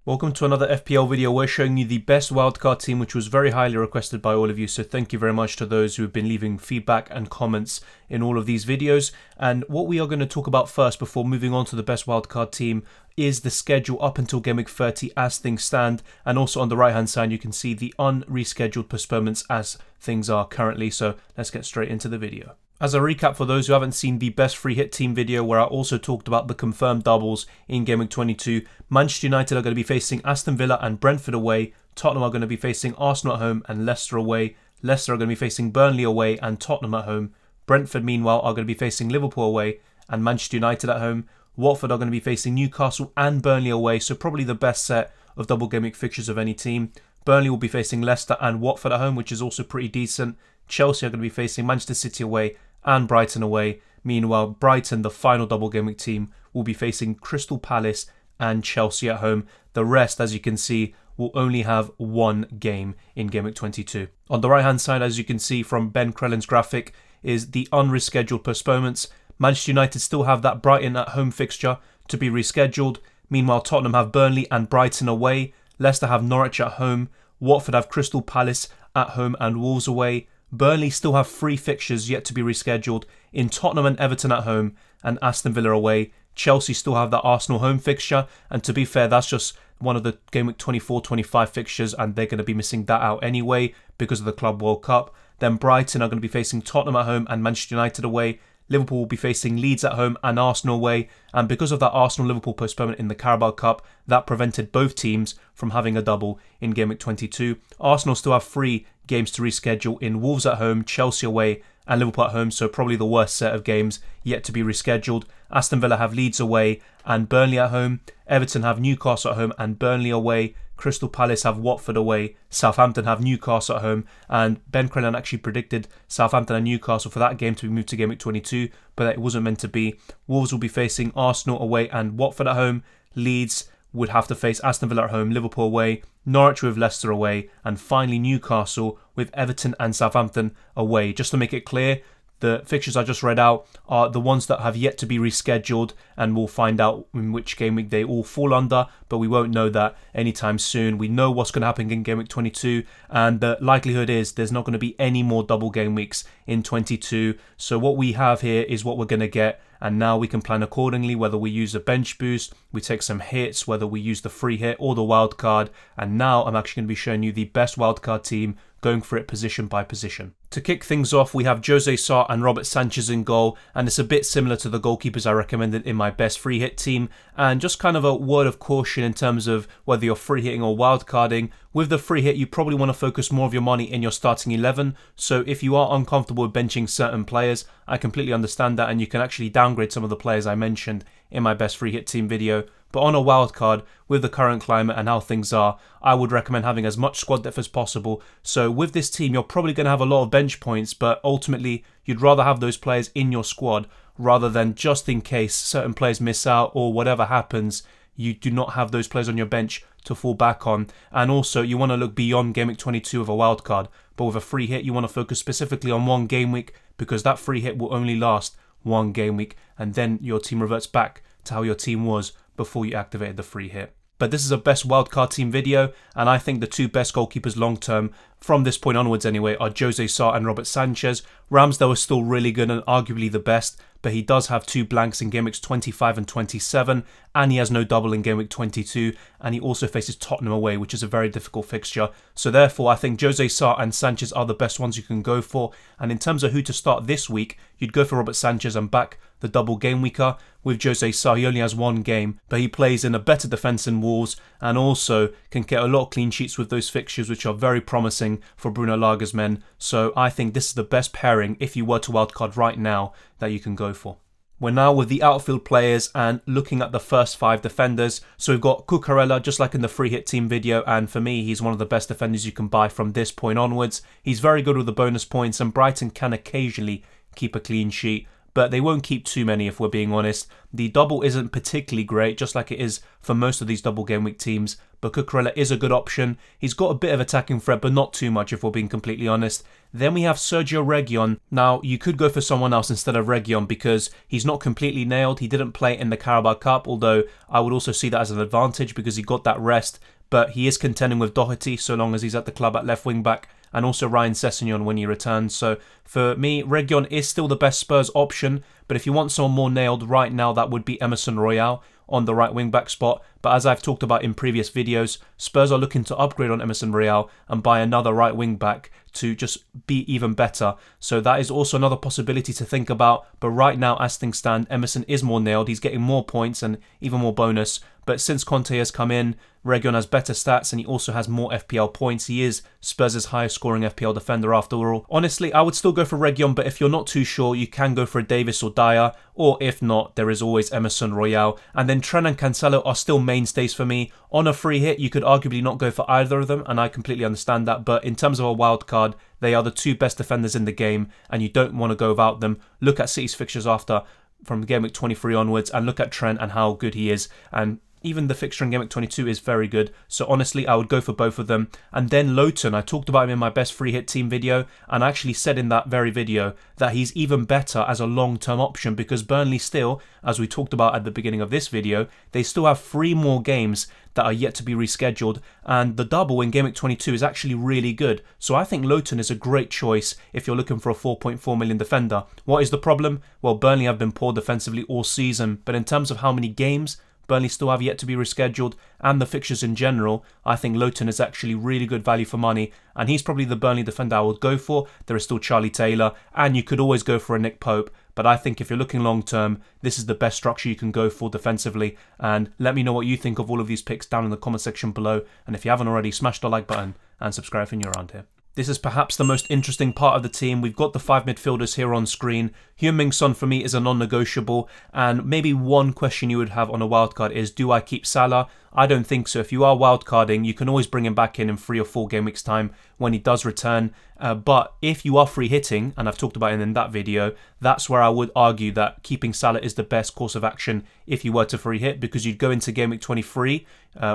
Welcome to another FPL video. We're showing you the best wildcard team, which was very highly requested by all of you. So thank you very much to those who have been leaving feedback and comments in all of these videos. And what we are going to talk about first before moving on to the best wildcard team is the schedule up until Game Week 30 as things stand. And also on the right hand side, you can see the unrescheduled postponements as things are currently. So let's get straight into the video. As a recap for those who haven't seen the best free hit team video where I also talked about the confirmed doubles in Game Week 22, Manchester United are going to be facing Aston Villa and Brentford away, Tottenham are going to be facing Arsenal at home and Leicester away, Leicester are going to be facing Burnley away and Tottenham at home, Brentford meanwhile are going to be facing Liverpool away and Manchester United at home, Watford are going to be facing Newcastle and Burnley away, so probably the best set of double game week fixtures of any team. Burnley will be facing Leicester and Watford at home, which is also pretty decent. Chelsea are going to be facing Manchester City away and Brighton away. Meanwhile, Brighton, the final double game week team, will be facing Crystal Palace and Chelsea at home. The rest, as you can see, will only have one game in Game Week 22. On the right hand side, as you can see from Ben Crellin's graphic, is the unrescheduled postponements. Manchester United still have that Brighton at home fixture to be rescheduled. Meanwhile, Tottenham have Burnley and Brighton away. Leicester have Norwich at home. Watford have Crystal Palace at home and Wolves away. Burnley still have 3 fixtures yet to be rescheduled in Tottenham and Everton at home and Aston Villa away. Chelsea still have that Arsenal home fixture, and to be fair, that's just one of the Game Week 24-25 fixtures and they're going to be missing that out anyway because of the Club World Cup. Then Brighton are going to be facing Tottenham at home and Manchester United away. Liverpool will be facing Leeds at home and Arsenal away, and because of that Arsenal-Liverpool postponement in the Carabao Cup, that prevented both teams from having a double in Game Week 22. Arsenal still have 3 games to reschedule in Wolves at home, Chelsea away and Liverpool at home, so probably the worst set of games yet to be rescheduled. Aston Villa have Leeds away and Burnley at home. Everton have Newcastle at home and Burnley away. Crystal Palace have Watford away. Southampton have Newcastle at home, and Ben Crellin actually predicted Southampton and Newcastle for that game to be moved to Game Week 22, but it wasn't meant to be. Wolves will be facing Arsenal away and Watford at home. Leeds would have to face Aston Villa at home, Liverpool away, Norwich with Leicester away, and finally Newcastle with Everton and Southampton away. Just to make it clear, the fixtures I just read out are the ones that have yet to be rescheduled, and we'll find out in which game week they all fall under, but we won't know that anytime soon. We know what's going to happen in Game Week 22, and the likelihood is there's not going to be any more double game weeks in 22. So what we have here is what we're going to get, and now we can plan accordingly, whether we use a bench boost, we take some hits, whether we use the free hit or the wild card. And now I'm actually going to be showing you the best wildcard team, going for it position by position. To kick things off, we have Jose Sa and Robert Sanchez in goal, and it's a bit similar to the goalkeepers I recommended in my best free hit team. And just kind of a word of caution in terms of whether you're free hitting or wildcarding. With the free hit, you probably want to focus more of your money in your starting 11. So if you are uncomfortable with benching certain players, I completely understand that, and you can actually downgrade some of the players I mentioned in my best free hit team video. But on a wildcard, with the current climate and how things are, I would recommend having as much squad depth as possible. So with this team, you're probably going to have a lot of bench points, but ultimately, you'd rather have those players in your squad rather than just in case certain players miss out or whatever happens, you do not have those players on your bench to fall back on. And also, you want to look beyond Game Week 22 of a wildcard. But with a free hit, you want to focus specifically on one game week because that free hit will only last one game week, and then your team reverts back to how your team was before you activated the free hit. But this is a best wildcard team video, and I think the 2 best goalkeepers long term, from this point onwards anyway, are Jose Sa and Robert Sanchez. Ramsdale is still really good and arguably the best, but he does have 2 blanks in Game Weeks 25 and 27, and he has no double in Game Week 22, and he also faces Tottenham away, which is a very difficult fixture. So therefore, I think Jose Sa and Sanchez are the best ones you can go for. And in terms of who to start this week, you'd go for Robert Sanchez and back the double game weeker. With Jose Sa, he only has 1 game, but he plays in a better defence than Wolves, and also can get a lot of clean sheets with those fixtures, which are very promising for Bruno Laga's men. So I think this is the best pairing, if you were to wildcard right now, that you can go for. We're now with the outfield players and looking at the first 5 defenders. So we've got Cucurella, just like in the free hit team video, and for me, he's one of the best defenders you can buy from this point onwards. He's very good with the bonus points, and Brighton can occasionally keep a clean sheet. but they won't keep too many if we're being honest. The double isn't particularly great, just like it is for most of these double game week teams, but Cucurella is a good option. He's got a bit of attacking threat, but not too much if we're being completely honest. Then we have Sergio Reguilon. Now, you could go for someone else instead of Reguilon because he's not completely nailed. He didn't play in the Carabao Cup, although I would also see that as an advantage because he got that rest. But he is contending with Doherty so long as he's at the club at left wing back, and also Ryan Sessegnon when he returns. So for me, Reguilon is still the best Spurs option, but if you want someone more nailed right now, that would be Emerson Royal on the right wing back spot. But as I've talked about in previous videos, Spurs are looking to upgrade on Emerson Royal and buy another right wing back to just be even better. So that is also another possibility to think about. But right now, as things stand, Emerson is more nailed. He's getting more points and even more bonus. But since Conte has come in, Reguilon has better stats and he also has more FPL points. He is Spurs' highest scoring FPL defender after all. Honestly, I would still go for Reguilon, but if you're not too sure, you can go for a Davis or Dyer, or if not, there is always Emerson Royal. And then Trent and Cancelo are still mainstays for me. On a free hit, you could arguably not go for either of them, and I completely understand that, but in terms of a wild card, they are the two best defenders in the game, and you don't want to go without them. Look at City's fixtures after, from game week 23 onwards, and look at Trent and how good he is, and even the fixture in game week 22 is very good. So honestly, I would go for both of them. And then Lowton, I talked about him in my best free hit team video, and I actually said in that very video that he's even better as a long-term option because Burnley still, as we talked about at the beginning of this video, they still have 3 more games that are yet to be rescheduled, and the double in game week 22 is actually really good. So I think Lowton is a great choice if you're looking for a 4.4 million defender. What is the problem? Well, Burnley have been poor defensively all season, but in terms of how many games Burnley still have yet to be rescheduled, and the fixtures in general, I think Lowton is actually really good value for money, and he's probably the Burnley defender I would go for. There is still Charlie Taylor, and you could always go for a Nick Pope, but I think if you're looking long term, this is the best structure you can go for defensively. And let me know what you think of all of these picks down in the comment section below, and if you haven't already, smash the like button and subscribe if you're around here. This is perhaps the most interesting part of the team. We've got the 5 midfielders here on screen. Heung-min Son for me is a non-negotiable, and maybe one question you would have on a wildcard is, do I keep Salah? I don't think so. If you are wildcarding, you can always bring him back in 3 or 4 game weeks time when he does return. But if you are free hitting, and I've talked about it in that video, that's where I would argue that keeping Salah is the best course of action if you were to free hit, because you'd go into game week 23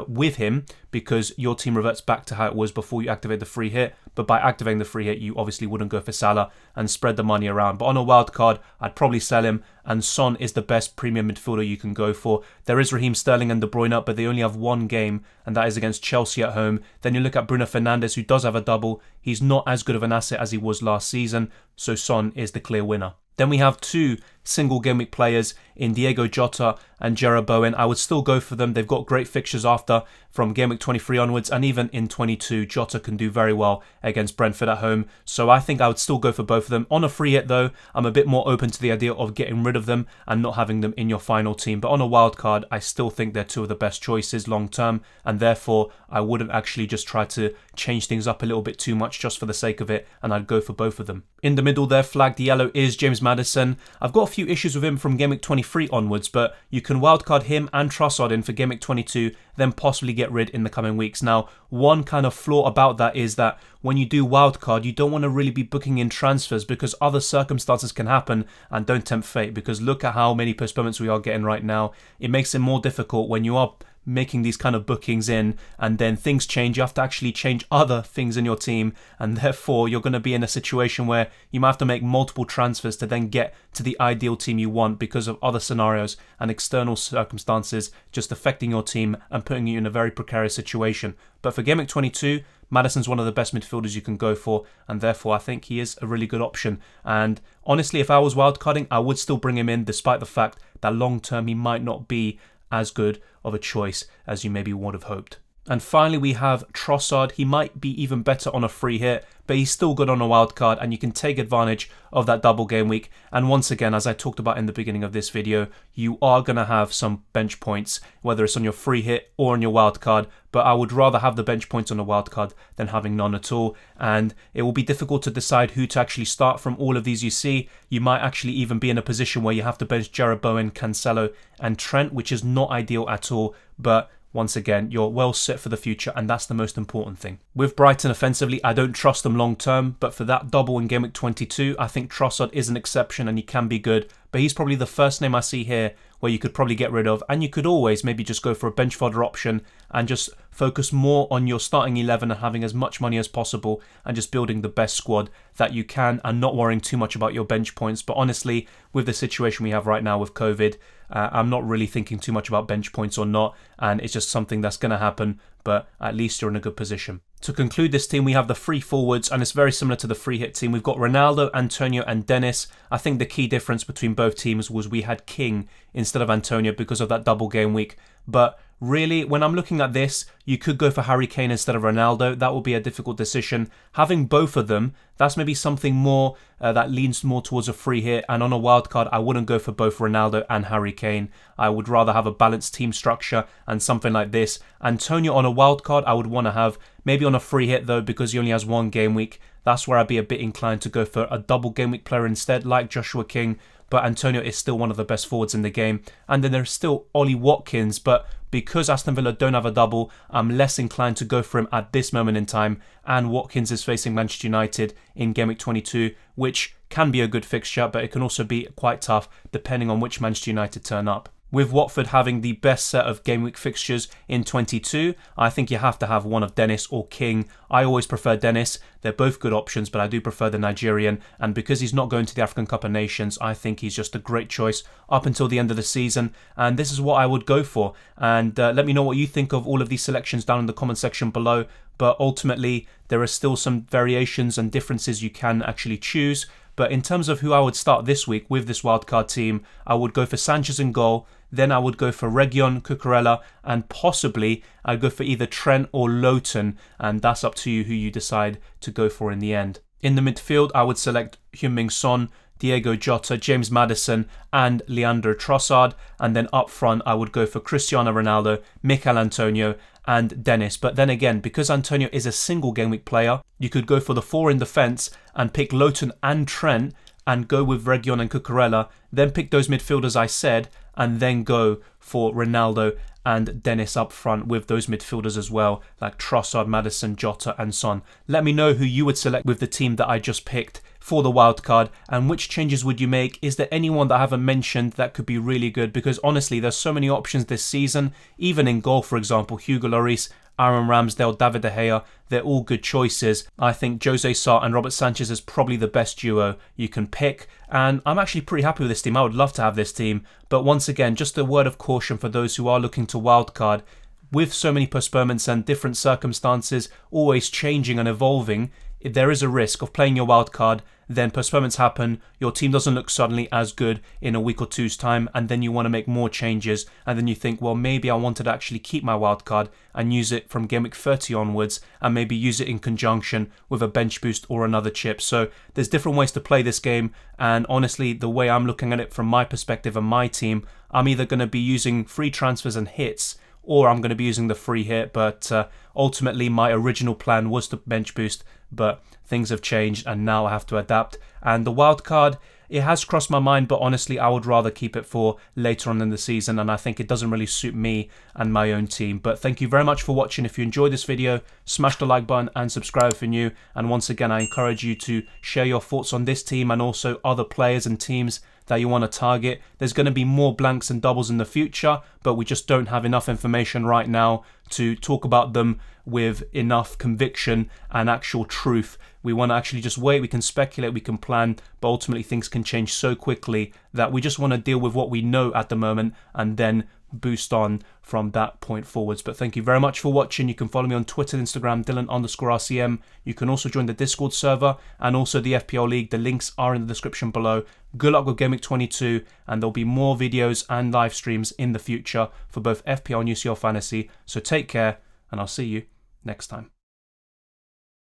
with him because your team reverts back to how it was before you activate the free hit. But by activating the free hit, you obviously wouldn't go for Salah and spread the money around. But on a wild card, I'd probably sell him, and Son is the best premium midfielder you can go for. There is Raheem Sterling and De Bruyne, but they only have 1 game, and that is against Chelsea at home. Then you look at Bruno Fernandes, who does have a double. He's not as good of an asset as he was last season, so Son is the clear winner. Then we have 2 single game week players in Diego Jota and Jarrod Bowen. I would still go for them. They've got great fixtures after from game week 23 onwards, and even in 22, Jota can do very well against Brentford at home. So I think I would still go for both of them. On a free hit though, I'm a bit more open to the idea of getting rid of them and not having them in your final team. But on a wild card, I still think they're 2 of the best choices long term, and therefore I wouldn't actually just try to change things up a little bit too much just for the sake of it, and I'd go for both of them. In the middle there, flagged yellow, is James Maddison. I've got a few issues with him from game week 23 onwards, but you can wildcard him and Trossard in for game week 22, then possibly get rid in the coming weeks. Now, one kind of flaw about that is that when you do wildcard, you don't want to really be booking in transfers because other circumstances can happen, and don't tempt fate, because look at how many postponements we are getting right now. It makes it more difficult when you are making these kind of bookings in and then things change. You have to actually change other things in your team, and therefore you're going to be in a situation where you might have to make multiple transfers to then get to the ideal team you want because of other scenarios and external circumstances just affecting your team and putting you in a very precarious situation. But for game week 22, Maddison's one of the best midfielders you can go for, and therefore I think he is a really good option. And honestly, if I was wildcarding, I would still bring him in despite the fact that long term he might not be as good of a choice as you maybe would have hoped. And finally, we have Trossard. He might be even better on a free hit, but he's still good on a wild card, and you can take advantage of that double game week. And once again, as I talked about in the beginning of this video, you are going to have some bench points, whether it's on your free hit or on your wild card. But I would rather have the bench points on a wild card than having none at all. And it will be difficult to decide who to actually start from all of these you see. You might actually even be in a position where you have to bench Jarrod Bowen, Cancelo, and Trent, which is not ideal at all. But once again, you're well set for the future, and that's the most important thing. With Brighton offensively, I don't trust them long term, but for that double in Game Week 22, I think Trossard is an exception and he can be good, but he's probably the first name I see here where you could probably get rid of, and you could always maybe just go for a bench fodder option and just focus more on your starting 11 and having as much money as possible and just building the best squad that you can and not worrying too much about your bench points. But honestly, with the situation we have right now with COVID, I'm not really thinking too much about bench points or not, and it's just something that's going to happen, but at least you're in a good position. To conclude this team, we have the free forwards, and it's very similar to the free hit team. We've got Ronaldo, Antonio and Dennis. I think the key difference between both teams was we had King instead of Antonio because of that double game week. But really, when I'm looking at this, you could go for Harry Kane instead of Ronaldo. That will be a difficult decision. Having both of them, that's maybe something more that leans more towards a free hit. And on a wildcard, I wouldn't go for both Ronaldo and Harry Kane. I would rather have a balanced team structure and something like this. Antonio on a wildcard, I would want to have maybe on a free hit though, because he only has one game week. That's where I'd be a bit inclined to go for a double game week player instead, like Joshua King. But Antonio is still one of the best forwards in the game. And then there's still Ollie Watkins, but because Aston Villa don't have a double, I'm less inclined to go for him at this moment in time. And Watkins is facing Manchester United in Game Week 22, which can be a good fixture, but it can also be quite tough depending on which Manchester United turn up. With Watford having the best set of game week fixtures in 22, I think you have to have one of Dennis or King. I always prefer Dennis. They're both good options, but I do prefer the Nigerian. And because he's not going to the African Cup of Nations, I think he's just a great choice up until the end of the season. And this is what I would go for. And let me know what you think of all of these selections down in the comment section below. But ultimately, there are still some variations and differences you can actually choose. But in terms of who I would start this week with this wildcard team, I would go for Sanchez in goal. Then I would go for Reguilon, Cucurella, and possibly I'd go for either Trent or Lowton, and that's up to you who you decide to go for in the end. In the midfield, I would select Heung-min Son, Diego Jota, James Maddison, and Leandro Trossard, and then up front I would go for Cristiano Ronaldo, Mikel Antonio, and Dennis. But then again, because Antonio is a single game week player, you could go for the four in defence and pick Lowton and Trent and go with Reguilon and Cucurella, then pick those midfielders I said, and then go for Ronaldo and Dennis up front with those midfielders as well, like Trossard, Maddison, Jota and Son. Let me know who you would select with the team that I just picked for the wildcard, and which changes would you make? Is there anyone that I haven't mentioned that could be really good? Because honestly, there's so many options this season. Even in goal, for example, Hugo Lloris, Aaron Ramsdale, David De Gea, they're all good choices. I think Jose Sarr and Robert Sanchez is probably the best duo you can pick, and I'm actually pretty happy with this team. I would love to have this team, but once again, just a word of caution for those who are looking to wildcard. With so many postponements and different circumstances always changing and evolving, if there is a risk of playing your wildcard, then postponements happen, your team doesn't look suddenly as good in a week or two's time, and then you want to make more changes, and then you think, well, maybe I wanted to actually keep my wildcard and use it from game week 30 onwards, and maybe use it in conjunction with a bench boost or another chip. So there's different ways to play this game, and honestly, the way I'm looking at it from my perspective and my team, I'm either going to be using free transfers and hits, or I'm going to be using the free hit, but ultimately my original plan was to bench boost, but things have changed and now I have to adapt. And the wildcard, it has crossed my mind, but honestly I would rather keep it for later on in the season, and I think it doesn't really suit me and my own team. But thank you very much for watching. If you enjoyed this video, smash the like button and subscribe if you're new. And once again, I encourage you to share your thoughts on this team and also other players and teams that you want to target. There's going to be more blanks and doubles in the future, but we just don't have enough information right now to talk about them with enough conviction and actual truth. We want to actually just wait, we can speculate, we can plan, but ultimately things can change so quickly that we just want to deal with what we know at the moment and then boost on from that point forwards. But thank you very much for watching. You can follow me on Twitter and Instagram, Dylan_RCM. You can also join the Discord server and also the FPL League. The links are in the description below. Good luck with Game Week 22, and there'll be more videos and live streams in the future for both FPL and UCL Fantasy. So take care, and I'll see you next time.